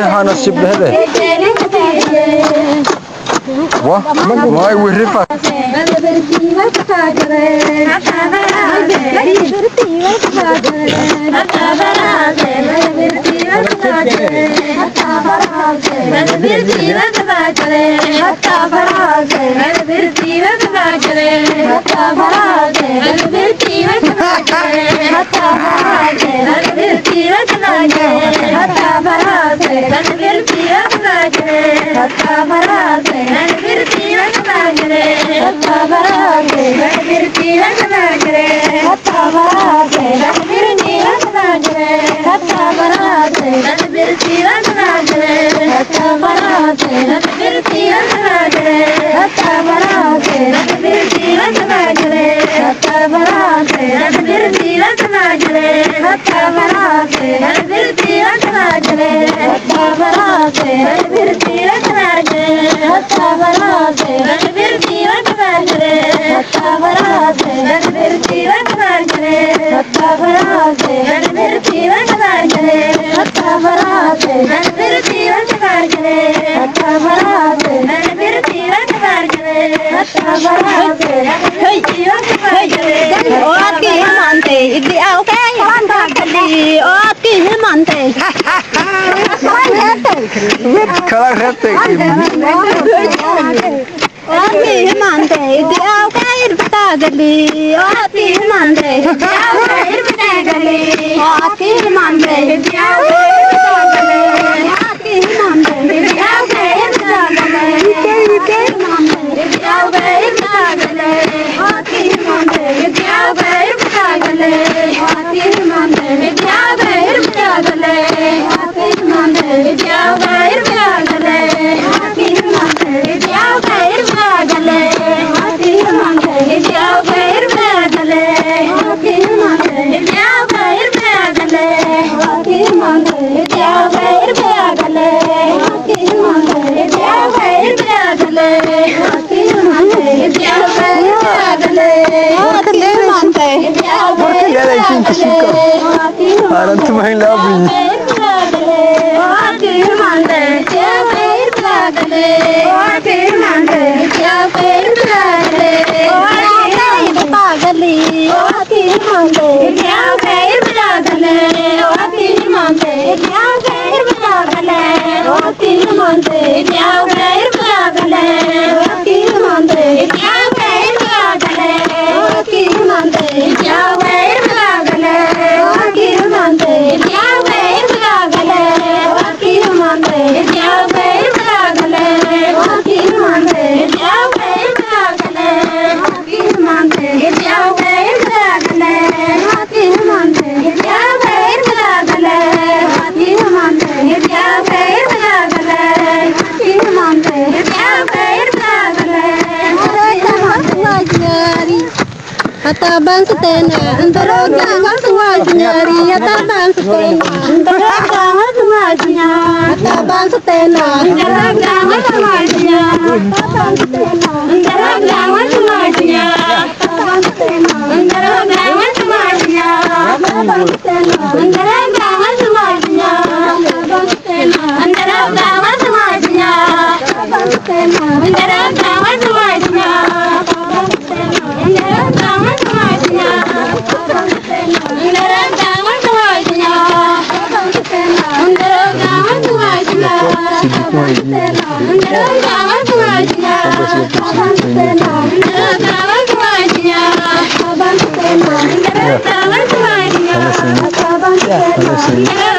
هانا الشب هذا واي ورفة كلام رتك Ati mande diaw kair batagali ati mande diaw kair batagali ati mande diaw kair batagali ati mande diaw kair batagali ati mande diaw kair batagali ati mande diaw kair batagali ati mande diaw kair batagali ati mande diaw kair batagali ati mande diaw kair أنت ما هي لابي Atabang setena, antara jangan semuanya, atabang setena, antara jangan semuanya, atabang setena, antara jangan semuanya, atabang setena, antara jangan semuanya, atabang setena, antara jangan semuanya, atabang setena, antara jangan semuanya, atabang setena, antara jangan semuanya, atabang setena, antara jangan semuanya. Ya,